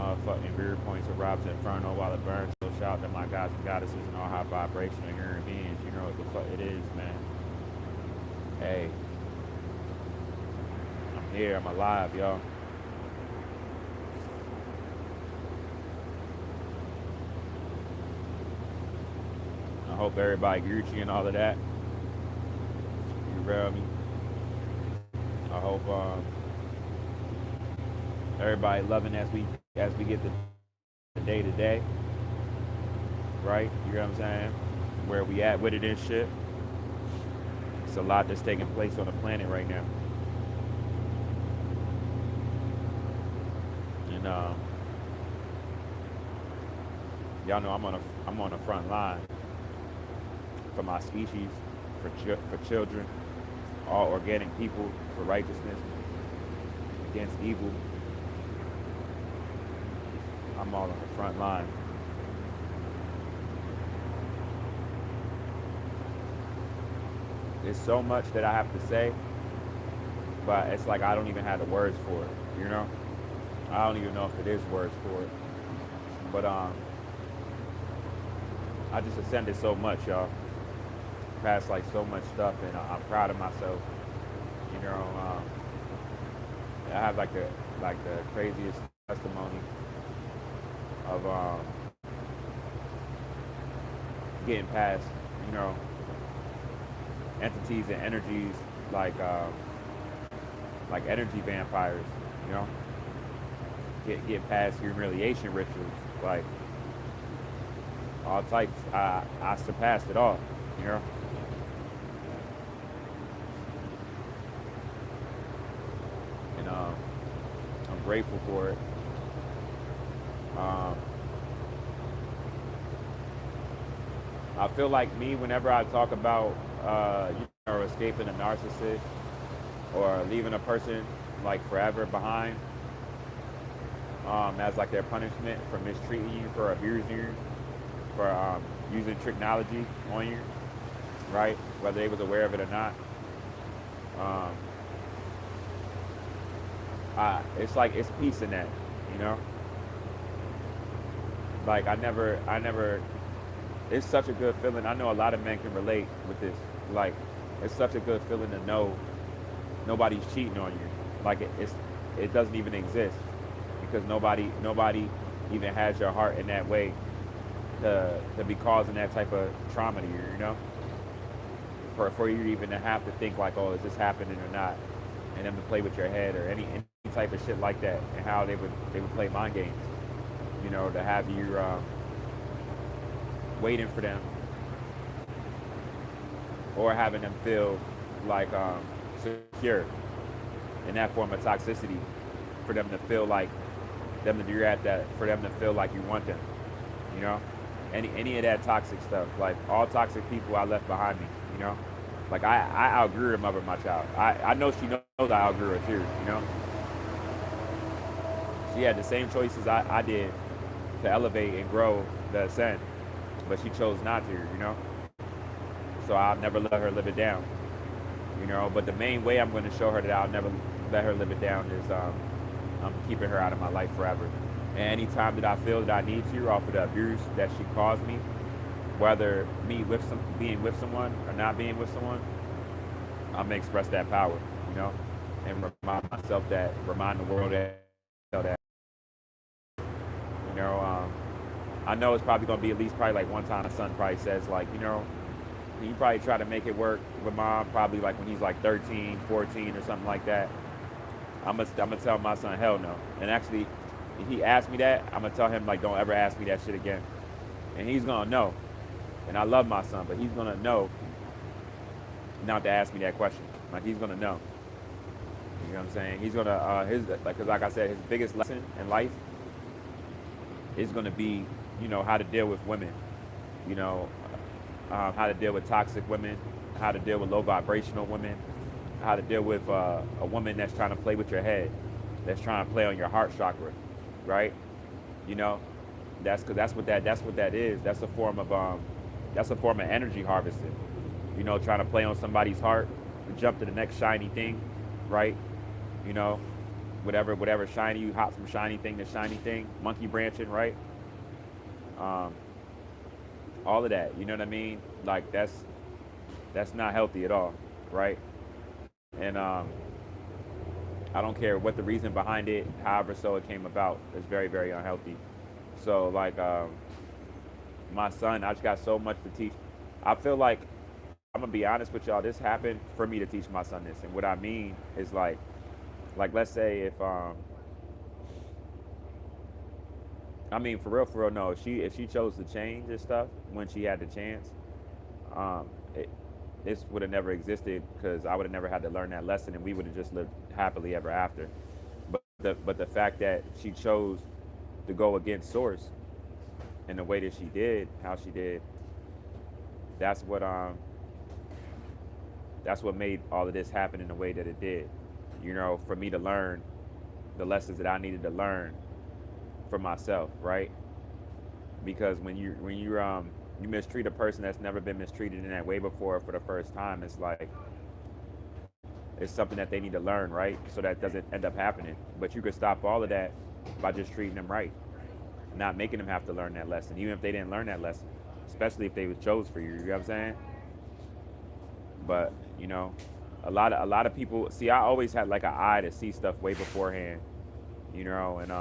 motherfucking beer points of RoBs Inferno while it burns. So shout out to my gods and goddesses and all high vibrational human beings. You know what the fuck it is, man. Hey, I'm here. I'm alive, y'all. I hope everybody Gucci and all of that. You feel me? I hope everybody loving as we get the day to day, right? You know what I'm saying? Where we at with it and shit. It's a lot that's taking place on the planet right now, and y'all know I'm on the front line for my species, for children, all organic people, for righteousness against evil. I'm all on the front line. There's so much that I have to say, but it's like I don't even have the words for it. You know, I don't even know if it is words for it. But I just ascended so much, y'all. Past like so much stuff, and I'm proud of myself. You know, I have like the craziest testimony of getting past, you know, entities and energies like energy vampires. You know, get past humiliation rituals, like all types. I surpassed it all. You know. And I'm grateful for it. Um, I feel like me whenever I talk about escaping a narcissist or leaving a person like forever behind as like their punishment for mistreating you, for abusing you, for using technology on you, right? Whether they was aware of it or not. Um, it's like it's peace in that, you know. Like I never. It's such a good feeling. I know a lot of men can relate with this. Like, it's such a good feeling to know nobody's cheating on you. Like it doesn't even exist because nobody even has your heart in that way to be causing that type of trauma to you. You know, for you even to have to think like, oh, is this happening or not, and them to play with your head or any type of shit like that, and how they would play mind games. You know, to have you waiting for them or having them feel like secure in that form of toxicity, for them to feel like them to you're at that, for them to feel like you want them. You know, any of that toxic stuff, like all toxic people I left behind me. You know, like I outgrew her mother, my child. I know she knows I outgrew her too. You know, she had the same choices I did to elevate and grow, to ascend, but she chose not to. You know, so I'll never let her live it down. You know, but the main way I'm going to show her that I'll never let her live it down is I'm keeping her out of my life forever. And anytime that I feel that I need to, off of the abuse that she caused me, whether me with being with someone or not being with someone, I'm gonna express that power, you know, and remind the world that you know, I know it's probably gonna be at least probably like one time a son probably says like, you know, he probably try to make it work with mom probably like when he's like 13, 14 or something like that. I'm gonna tell my son hell no. And actually, if he asks me that, I'm gonna tell him like don't ever ask me that shit again. And he's gonna know. And I love my son, but he's gonna know not to ask me that question. Like he's gonna know. You know what I'm saying? He's gonna his like, cause like I said, his biggest lesson in life is gonna be, you know, how to deal with women. You know, how to deal with toxic women, how to deal with low vibrational women, how to deal with a woman that's trying to play with your head, that's trying to play on your heart chakra, right? You know, that's what that is. That's a form of energy harvesting. You know, trying to play on somebody's heart to jump to the next shiny thing, right? You know, whatever shiny, you hop from shiny thing to shiny thing, monkey branching, right? Um, all of that, you know what I mean? Like that's not healthy at all, right? And I don't care what the reason behind it, however so it came about, it's very very unhealthy. So like my son, I just got so much to teach. I feel like I'm gonna be honest with y'all. This happened for me to teach my son this, and what I mean is like let's say if I mean for real, no. If she chose to change and stuff when she had the chance, um, it, this would have never existed because I would have never had to learn that lesson, and we would have just lived happily ever after. But the fact that she chose to go against source in the way that she did, how she did, that's what that's what made all of this happen in the way that it did. You know, for me to learn the lessons that I needed to learn for myself, right? Because when you mistreat a person that's never been mistreated in that way before for the first time, it's like it's something that they need to learn, right? So that doesn't end up happening. But you could stop all of that by just treating them right, not making them have to learn that lesson, even if they didn't learn that lesson, especially if they was chose for you. You know what I'm saying? But you know, a lot of people see. I always had like an eye to see stuff way beforehand, you know, and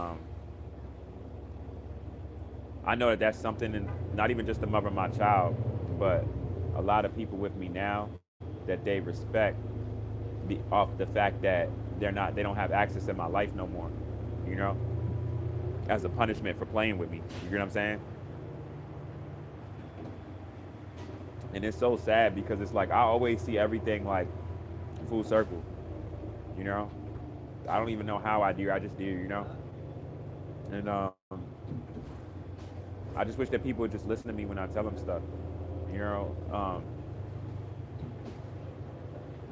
I know that that's something, and not even just the mother of my child, but a lot of people with me now that they respect off the fact that they don't have access in my life no more, you know, as a punishment for playing with me. You know what I'm saying? And it's so sad because it's like I always see everything like full circle, you know. I don't even know how I do. I just do, you know. And I just wish that people would just listen to me when I tell them stuff, you know.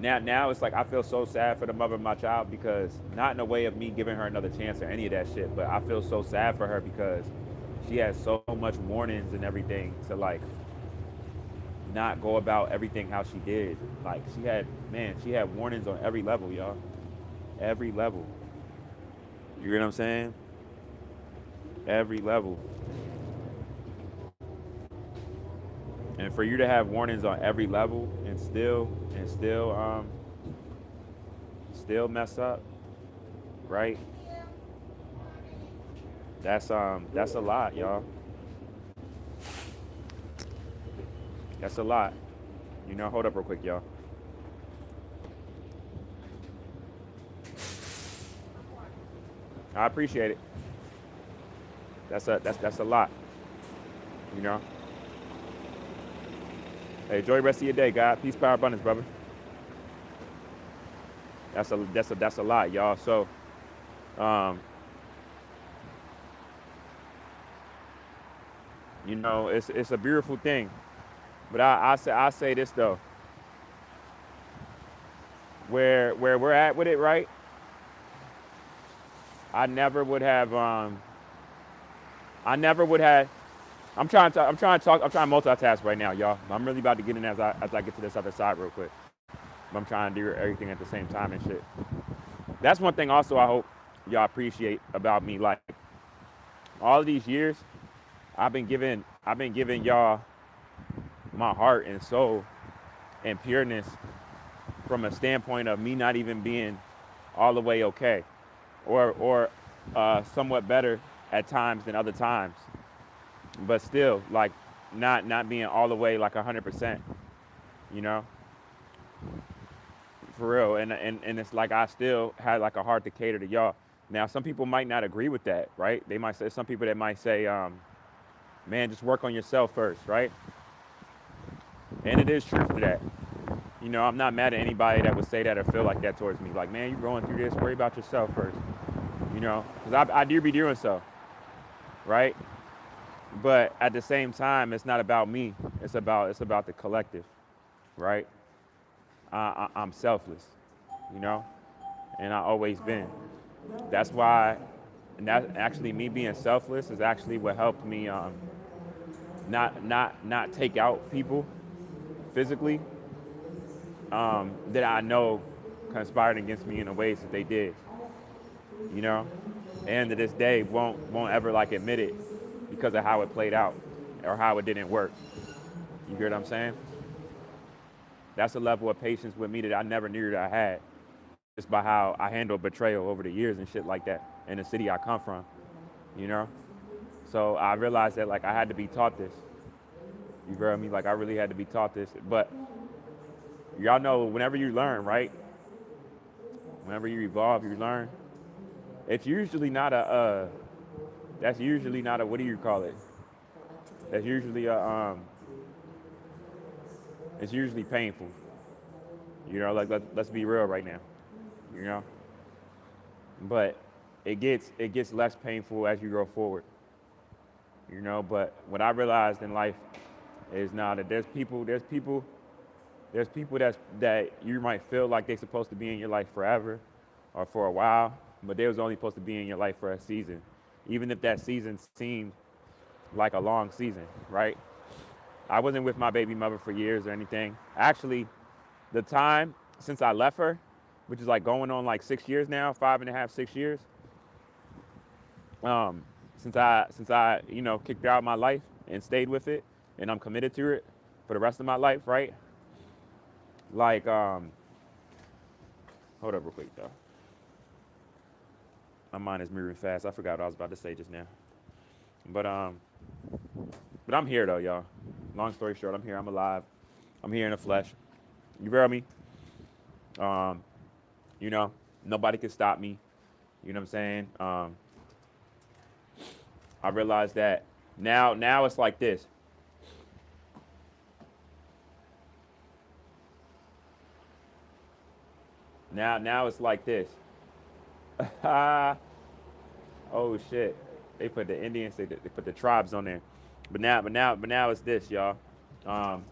Now it's like I feel so sad for the mother of my child because not in a way of me giving her another chance or any of that shit, but I feel so sad for her because she has so much warnings and everything to like not go about everything how she did. Like she had warnings on every level, y'all. Every level. You know what I'm saying? Every level. And for you to have warnings on every level and still mess up, right? That's a lot, y'all. That's a lot. You know, hold up real quick, y'all. I appreciate it. That's a lot, you know. Hey, enjoy the rest of your day, God. Peace, power, abundance, brother. That's a lot, y'all. So, um, you know, it's a beautiful thing. But I say this though, where we're at with it, right? I never would have I never would have. I'm trying to multitask right now, y'all. I'm really about to get in as I get to this other side real quick. I'm trying to do everything at the same time and shit. That's one thing also I hope y'all appreciate about me. Like all of these years, I've been giving y'all my heart and soul and pureness from a standpoint of me not even being all the way okay, or somewhat better at times than other times, but still like not being all the way like 100%, you know, for real. And it's like I still had like a heart to cater to y'all. Now some people might not agree with that, right? They might say some people that might say, man, just work on yourself first, right? And it is truth to that. You know, I'm not mad at anybody that would say that or feel like that towards me. Like, man, you're going through this. Worry about yourself first. You know, because I do be doing so, right? But at the same time, it's not about me. It's about the collective, right? I'm selfless, you know, and I always been. That's why, and that actually me being selfless is actually what helped me not take out people physically that I know conspired against me in the ways that they did. you know, and to this day won't ever like admit it because of how it played out or how it didn't work. You get what I'm saying? That's a level of patience with me that I never knew that I had, just by how I handled betrayal over the years and shit like that in the city I come from, you know. So I realized that like I had to be taught this. You feel me? Like I really had to be taught this. But y'all know whenever you learn, right? Whenever you evolve, you learn. It's usually not a that's usually not a, what do you call it? That's usually a it's usually painful. You know, like let's be real right now. You know? But it gets less painful as you go forward. You know, but what I realized in life is now that there's people that you might feel like they're supposed to be in your life forever or for a while, but they was only supposed to be in your life for a season. Even if that season seemed like a long season, right? I wasn't with my baby mother for years or anything. Actually, the time since I left her, which is like going on like 6 years now, 5.5, 6 years, um, since I kicked her out of my life and stayed with it, and I'm committed to it for the rest of my life, right? Like, hold up real quick though. My mind is moving fast. I forgot what I was about to say just now. But but I'm here though, y'all. Long story short, I'm here. I'm alive. I'm here in the flesh. You feel me? Um, you know, nobody can stop me. You know what I'm saying? I realized that now it's like this. Now it's like this. Oh shit. They put the Indians, they put the tribes on there. But now it's this, y'all. Um,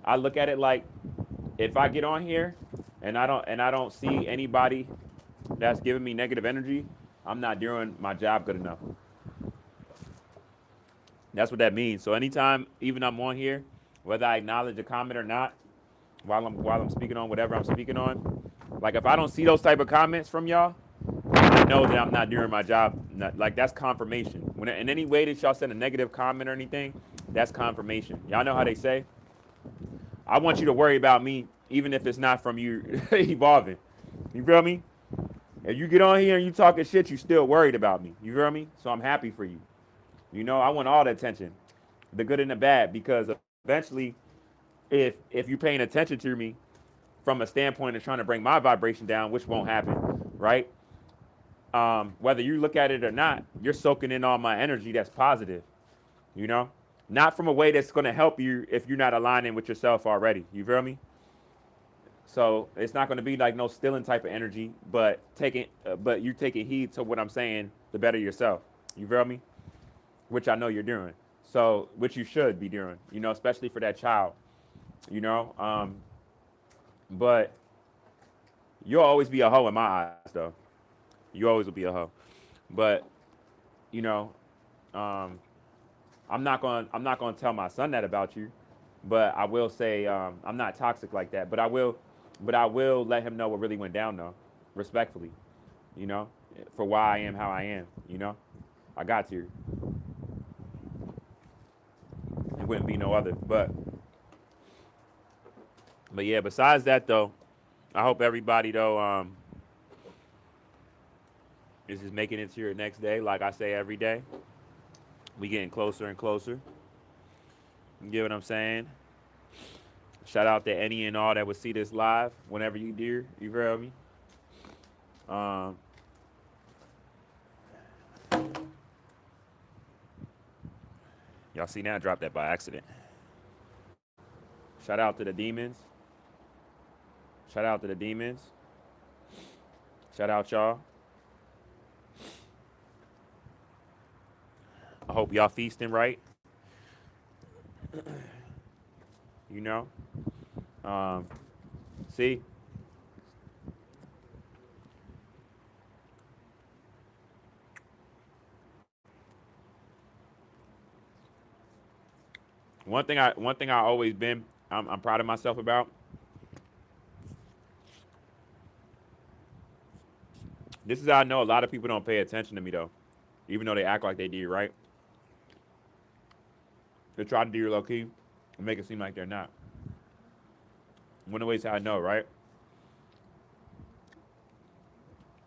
I look at it like if I get on here and I don't see anybody that's giving me negative energy, I'm not doing my job good enough. That's what that means. So anytime, even I'm on here, whether I acknowledge a comment or not, while I'm speaking on whatever I'm speaking on, like if I don't see those type of comments from y'all, I know that I'm not doing my job. Like that's confirmation. When in any way that y'all send a negative comment or anything, that's confirmation. Y'all know how they say, I want you to worry about me, even if it's not from you evolving. You feel me? If you get on here and you talking shit, you still worried about me. You feel me? So I'm happy for you. You know, I want all the attention, the good and the bad, because eventually, if you're paying attention to me from a standpoint of trying to bring my vibration down, which won't happen, right? Whether you look at it or not, you're soaking in all my energy that's positive, you know? Not from a way that's going to help you if you're not aligning with yourself already. You feel me? So it's not going to be like no stealing type of energy, but you taking heed to what I'm saying to better yourself. You feel me? Which I know you're doing. So, which you should be doing, especially for that child, you know? But you'll always be a hoe in my eyes, though. You always will be a hoe. But, you know, um, I'm not gonna tell my son that about you, but I will say I'm not toxic like that. But I will let him know what really went down though, respectfully, you know, for why I am how I am. I got to. It wouldn't be no other. But yeah. Besides that though, I hope everybody though is just making it to your next day. Like I say every day, we getting closer and closer. You get what I'm saying? Shout out to any and all that would see this live whenever you do. You feel me? Um, y'all see now? I dropped that by accident. Shout out to the demons. Shout out to the demons. Shout out y'all. I hope y'all feasting right. You know. Um, see, one thing I always been I'm proud of myself about This is how I know a lot of people don't pay attention to me though, even though they act like they do, right? They try to do you low key and make it seem like they're not. One of the ways how I know, right?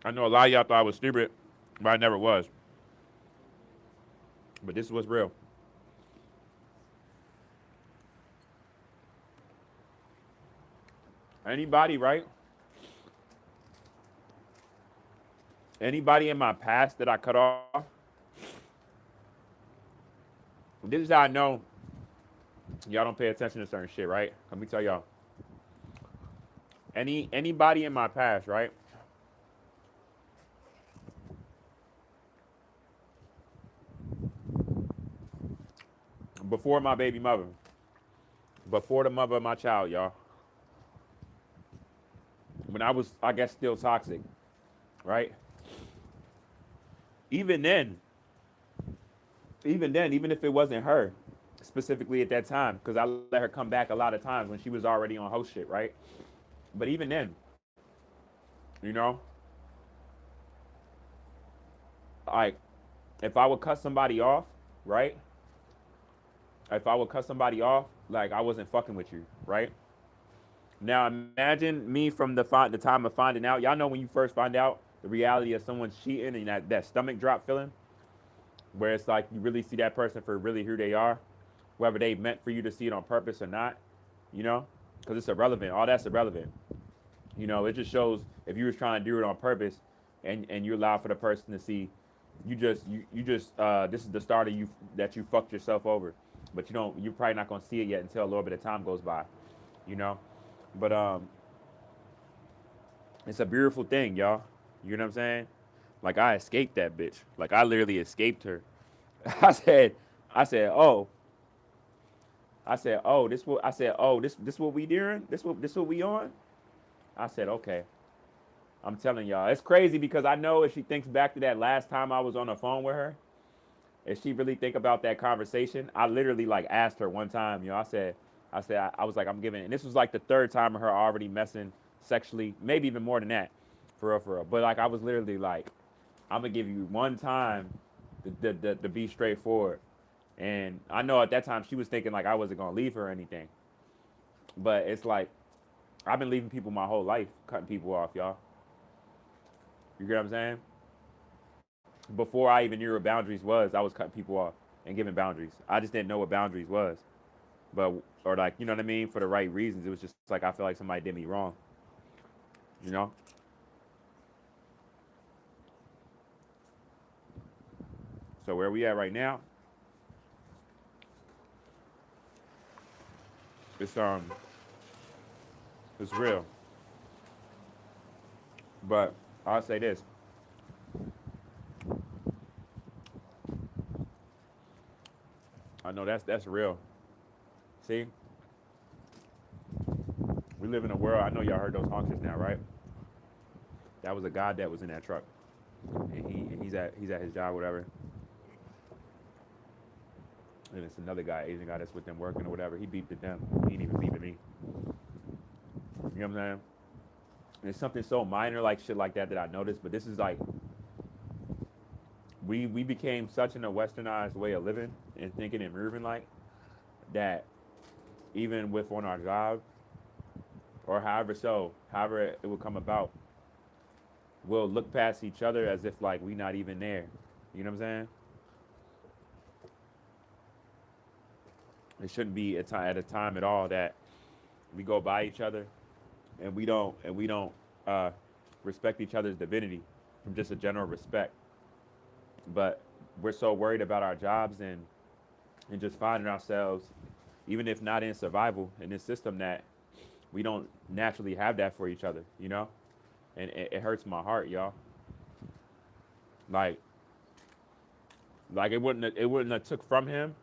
I know a lot of y'all thought I was stupid, but I never was. But this is what's real. Anybody, right? Anybody in my past that I cut off, this is how I know y'all don't pay attention to certain shit, right? Let me tell y'all. Anybody in my past, right? Before my baby mother, before the mother of my child, y'all. When I was, I guess, still toxic, right? Even then, even if it wasn't her, specifically at that time, because I let her come back a lot of times when she was already on host shit, right? But even then, you know, like if I would cut somebody off, right? If I would cut somebody off, like I wasn't fucking with you, right? Now imagine me from the time of finding out. Y'all know when you first find out the reality of someone cheating and that stomach drop feeling, where it's like you really see that person for really who they are, whether they meant for you to see it on purpose or not, you know, because it's irrelevant. All that's irrelevant. You know, it just shows if you was trying to do it on purpose, and you allow for the person to see, this is the start of you that you fucked yourself over, but you're probably not gonna see it yet until a little bit of time goes by, you know, but it's a beautiful thing, y'all. You know what I'm saying? Like I escaped that bitch. Like I literally escaped her. I said, I said, oh, this what we doing? This what we on? I said, okay. I'm telling y'all, it's crazy because I know if she thinks back to that last time I was on the phone with her, if she really think about that conversation, I literally like asked her one time, you know, I was like, I'm giving, and this was like the third time of her already messing sexually, maybe even more than that, for real. But like, I was literally like, I'm gonna give you one time to be straightforward. And I know at that time she was thinking like I wasn't gonna leave her or anything, but it's like I've been leaving people my whole life, cutting people off, y'all. You get what I'm saying? Before I even knew what boundaries was, I was cutting people off and giving boundaries. I just didn't know what boundaries was, but or like you know what I mean for the right reasons. It was just like I feel like somebody did me wrong, you know. So where we at right now? It's it's real. But I'll say this: I know that's real. See, we live in a world. I know y'all heard those honks just now, right? That was a god that was in that truck, and he's at his job, whatever. And it's another guy, Asian guy that's with them working or whatever. He beeped at them. He ain't even beeped at me. You know what I'm saying? And it's something so minor like shit like that I noticed. But this is like we became such in a westernized way of living and thinking and moving like that. Even with on our jobs or however it would come about, we'll look past each other as if like we not even there. You know what I'm saying? It shouldn't be at a time at all that we go by each other and we don't uh, respect each other's divinity from just a general respect. But we're so worried about our jobs and just finding ourselves, even if not in survival in this system, that we don't naturally have that for each other. You know, and it hurts my heart, y'all. Like it wouldn't have took from him,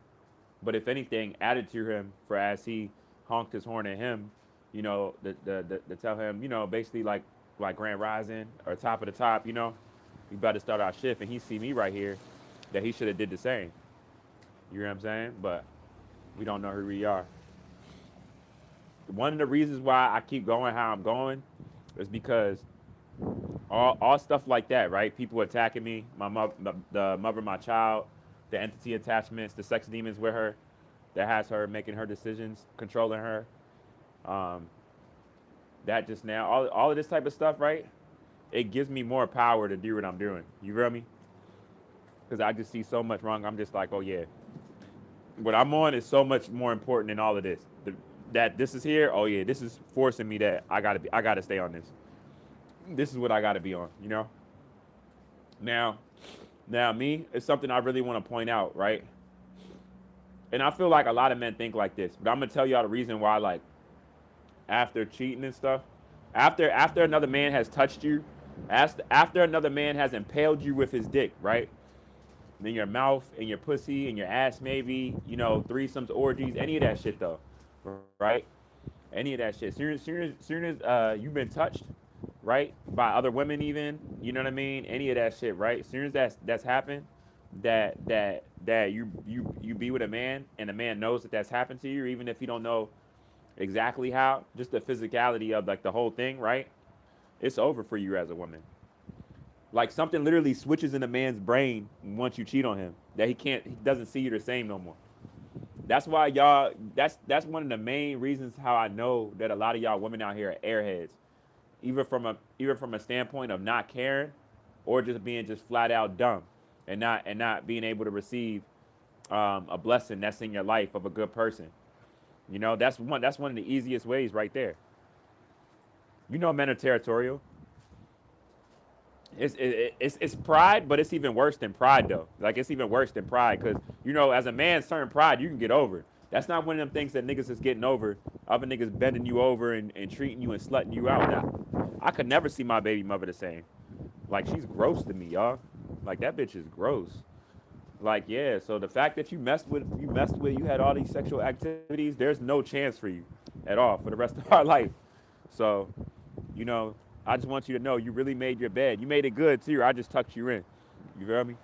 but if anything, added to him for as he honked his horn at him, you know, to tell him, you know, basically like Grand Rising or top of the top, you know, we about to start our shift, and he see me right here, that he should have did the same. You know what I'm saying? But we don't know who we are. One of the reasons why I keep going how I'm going is because All stuff like that, right? People attacking me, the mother of my child, the entity attachments, the sex demons with her, that has her making her decisions, controlling her. Um, that just now, all of this type of stuff, right? It gives me more power to do what I'm doing. You feel me? Because I just see so much wrong. I'm just like, oh yeah, what I'm on is so much more important than all of this. That this is here. Oh yeah, this is forcing me that I gotta stay on this. This is what I gotta be on. You know. Now, now me, it's something I really want to point out, right? And I feel like a lot of men think like this, but I'm gonna tell y'all the reason why. Like after cheating and stuff, after another man has touched you, after another man has impaled you with his dick, right? In your mouth, in your pussy, in your ass, maybe, you know, threesomes, orgies, any of that shit though, right? Any of that shit. Soon as you've been touched, right, by other women, even, you know what I mean? Any of that shit, right? Soon as that's happened, that you be with a man, and the man knows that that's happened to you, even if you don't know exactly how, just the physicality of like the whole thing, right? It's over for you as a woman. Like something literally switches in a man's brain once you cheat on him, that he doesn't see you the same no more. That's why y'all. That's one of the main reasons how I know that a lot of y'all women out here are airheads, either from a standpoint of not caring, or just being just flat out dumb, and not being able to receive a blessing that's in your life of a good person. You know, that's one of the easiest ways right there. You know, men are territorial. It's pride, but it's even worse than pride though. Like it's even worse than pride because you know, as a man, certain pride you can get over. That's not one of them things that niggas is getting over. Other niggas bending you over and treating you and slutting you out. Now, I could never see my baby mother the same. Like she's gross to me, y'all. Like that bitch is gross. Like yeah. So the fact that you had all these sexual activities, there's no chance for you at all for the rest of our life. So, you know, I just want you to know you really made your bed. You made it good too. I just tucked you in. You feel me?